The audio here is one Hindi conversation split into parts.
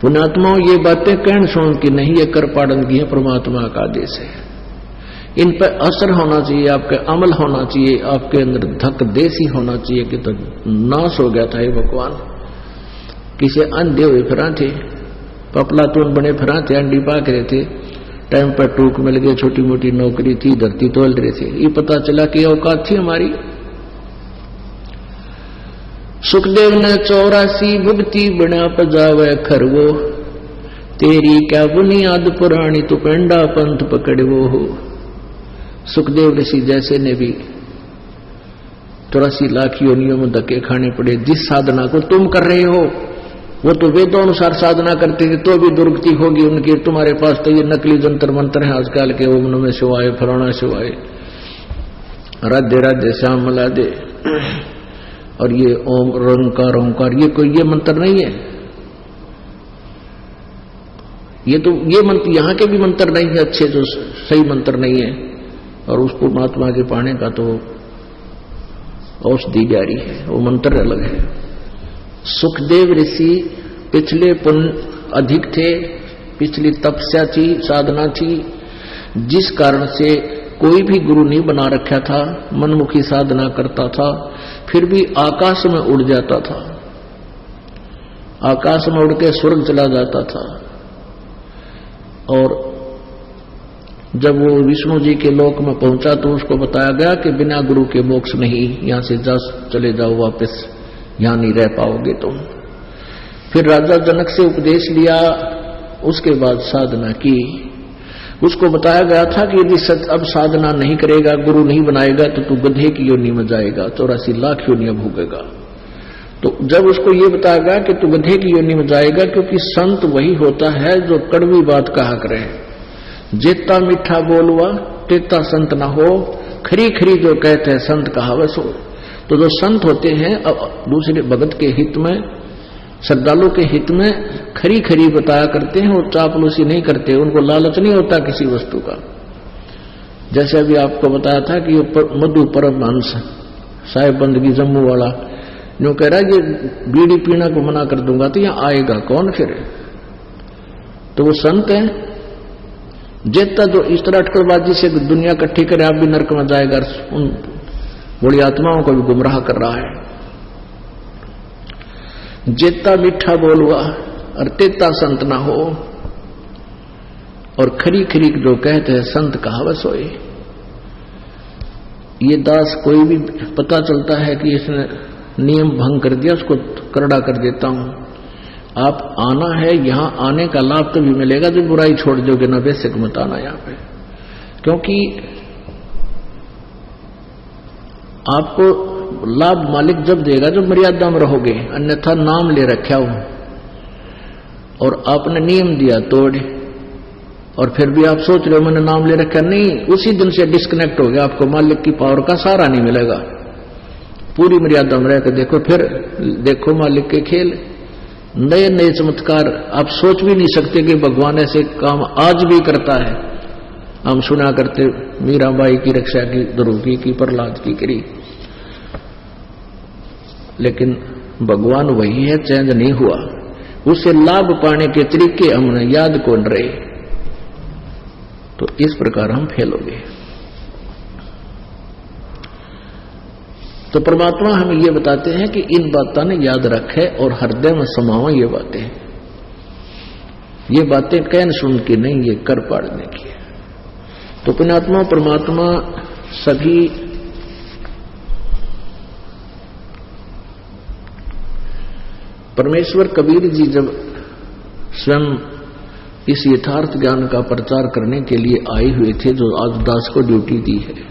पुण्यात्माओं, ये बातें कहन सुन की नहीं, ये कर पाड़न की है, परमात्मा का आदेश है। इन पर असर होना चाहिए, आपके अमल होना चाहिए, आपके अंदर धक देसी होना चाहिए कि तो नाश हो गया था ये भगवान। किसी अंधे हुए फिरा थे, पपलातून बने फिरा थे, अंडी पाक रहे थे, टाइम पर टूक मिल गए, छोटी मोटी नौकरी थी, धरती तोल रहे थे, ये पता चला कि औकात थी हमारी। सुखदेव ने 84 भुगती बना पजावे खरवो, तेरी क्या बुनियाद पुरानी तू पेंडा पंथ पकड़वो हो। सुखदेव ऋषि जैसे ने भी 84 लाख योनियों में धक्के खाने पड़े। जिस साधना को तुम कर रहे हो वो तो वेदों अनुसार साधना करते थे, तो भी दुर्गति होगी उनकी। तुम्हारे पास तो ये नकली जंतर मंत्र है आजकल के, ओम नमः शिवाय, फलाना शिवाय, राधे राधे श्याम मला दे, और ये ओम ओंकार ओंकार, ये कोई ये मंत्र नहीं है। ये तो ये मंत्र यहाँ के भी मंत्र नहीं है अच्छे, जो सही मंत्र नहीं है। और उस परमात्मा के पाने का तो औषधि जारी है, वो मंत्र अलग है। सुखदेव ऋषि पिछले पुण्य अधिक थे, पिछली तपस्या थी, साधना थी, जिस कारण से कोई भी गुरु नहीं बना रखा था, मनमुखी साधना करता था, फिर भी आकाश में उड़ जाता था, आकाश में उड़ के स्वर्ग चला जाता था। और जब वो विष्णु जी के लोक में पहुंचा तो उसको बताया गया कि बिना गुरु के मोक्ष नहीं, यहां से चले जाओ वापस, यहां नहीं रह पाओगे तुम। फिर राजा जनक से उपदेश लिया, उसके बाद साधना की। उसको बताया गया था कि यदि अब साधना नहीं करेगा, गुरु नहीं बनाएगा, तो तू गधे की योनि में जाएगा, 84 लाख योनियां भोगेगा। तो जब उसको ये बताया गया कि तू गधे की योनि में जाएगा, क्योंकि संत वही होता है जो कड़वी बात कहा करे, जेता मीठा बोलवा तेता संत ना हो, खरी खरी जो कहते हैं संत कहावत हो। तो जो संत होते हैं दूसरे भगत के हित में, श्रद्धालु के हित में खरी खरी बताया करते हैं, और चापलूसी नहीं करते, उनको लालच नहीं होता किसी वस्तु का। जैसे अभी आपको बताया था कि मधु परमहंस साहेब बंदगी जम्मू वाला जो कह रहा है ये बीड़ी पीना को मना कर दूंगा तो यहां आएगा कौन फिर? तो वो संत है। जेता जो इस तरह अटकलबाजी से दुनिया इकट्ठी करे, आप भी नरक में जाएगा, उन बड़ी आत्माओं को भी गुमराह कर रहा है। जेता मीठा बोलवा और तेता संत ना हो, और खरी खरी जो कहते हैं संत कहावत सोए। ये दास कोई भी पता चलता है कि इसने नियम भंग कर दिया, उसको करड़ा कर देता हूं। आप आना है, यहां आने का लाभ तभी मिलेगा जब बुराई छोड़ दोगे, ना बेसिक मत आना यहां पे, क्योंकि आपको लाभ मालिक जब देगा जब मर्यादा में रहोगे, अन्यथा नाम ले रखा हूं और आपने नियम दिया तोड़, और फिर भी आप सोच रहे हो मैंने नाम ले रखा, नहीं, उसी दिन से डिस्कनेक्ट हो गया, आपको मालिक की पावर का सहारा नहीं मिलेगा। पूरी मर्यादा में रहकर देखो, फिर देखो मालिक के खेल, नए नए चमत्कार आप सोच भी नहीं सकते कि भगवान ऐसे काम आज भी करता है। हम सुना करते मीराबाई की रक्षा की, द्रौपदी की, प्रहलाद की करी, लेकिन भगवान वही है, चेंज नहीं हुआ। उससे लाभ पाने के तरीके हमने याद कौन रहे, तो इस प्रकार हम फेल हो गए। तो परमात्मा हमें ये बताते हैं कि इन बातों ने याद रखे और हृदय में समाओ ये बातें। ये बातें कहन सुन के नहीं, ये कर पाड़ने की। तो पुण्यात्मा परमात्मा सभी परमेश्वर कबीर जी जब स्वयं इस यथार्थ ज्ञान का प्रचार करने के लिए आए हुए थे, जो आज दास को ड्यूटी दी है,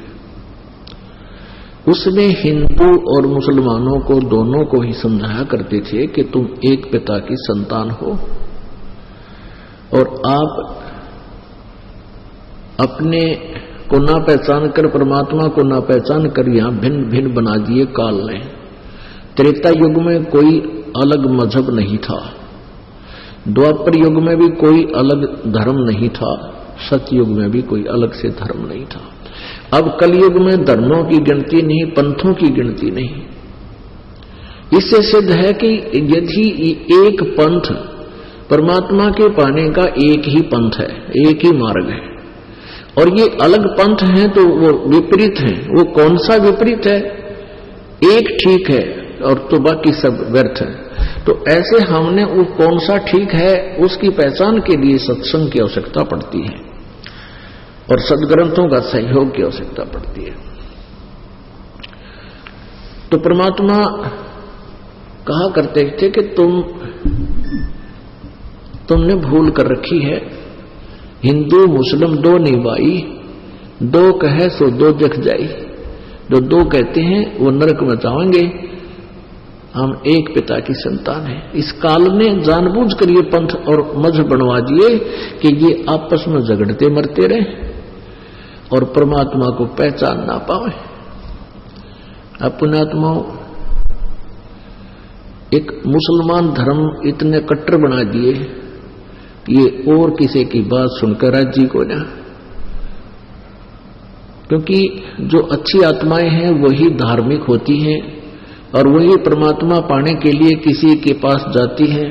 उसमें हिंदू और मुसलमानों को दोनों को ही समझाया करते थे कि तुम एक पिता की संतान हो और आप अपने को ना पहचान कर, परमात्मा को ना पहचान कर यहां भिन्न भिन्न बना दिए काल ने। त्रेता युग में कोई अलग मजहब नहीं था, द्वापर युग में भी कोई अलग धर्म नहीं था, सतयुग में भी कोई अलग से धर्म नहीं था। अब कलयुग में धर्मों की गिनती नहीं, पंथों की गिनती नहीं। इससे सिद्ध है कि यदि एक पंथ परमात्मा के पाने का एक ही पंथ है, एक ही मार्ग है, और ये अलग पंथ है तो वो विपरीत है। वो कौन सा विपरीत है? एक ठीक है और तो बाकी सब व्यर्थ है। तो ऐसे हमने वो कौन सा ठीक है उसकी पहचान के लिए सत्संग की आवश्यकता पड़ती है और सद्ग्रंथों का सहयोग की आवश्यकता पड़ती है। तो परमात्मा कहा करते थे कि तुमने भूल कर रखी है, हिंदू मुस्लिम दो निभाई, दो कहे सो दो जख जाई। जो दो कहते हैं वो नरक में जाएंगे, हम एक पिता की संतान है। इस काल ने जानबूझकर ये पंथ और मजहब बनवा दिए कि ये आपस में झगड़ते मरते रहे और परमात्मा को पहचान ना पाए। अपने आत्माओं एक मुसलमान धर्म इतने कट्टर बना दिए कि ये और किसी की बात सुनकर राजी को ना, क्योंकि जो अच्छी आत्माएं हैं वही धार्मिक होती हैं और वही परमात्मा पाने के लिए किसी के पास जाती है।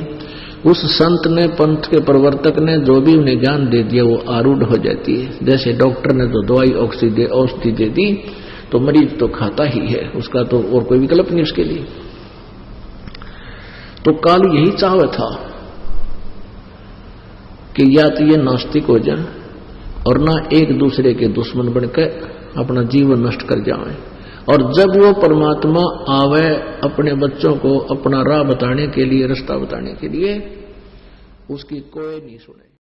उस संत ने, पंथ के प्रवर्तक ने जो भी उन्हें ज्ञान दे दिया वो आरूढ़ हो जाती है। जैसे डॉक्टर ने जो दवाई औषधि दे दी तो मरीज तो खाता ही है, उसका तो और कोई विकल्प नहीं उसके लिए। तो काल यही चाहता था कि या तो ये नास्तिक हो जाए और ना एक दूसरे के दुश्मन बनकर अपना जीवन नष्ट कर जाए। और जब वो परमात्मा आवे अपने बच्चों को अपना राह बताने के लिए, रास्ता बताने के लिए, उसकी कोई नहीं सुने।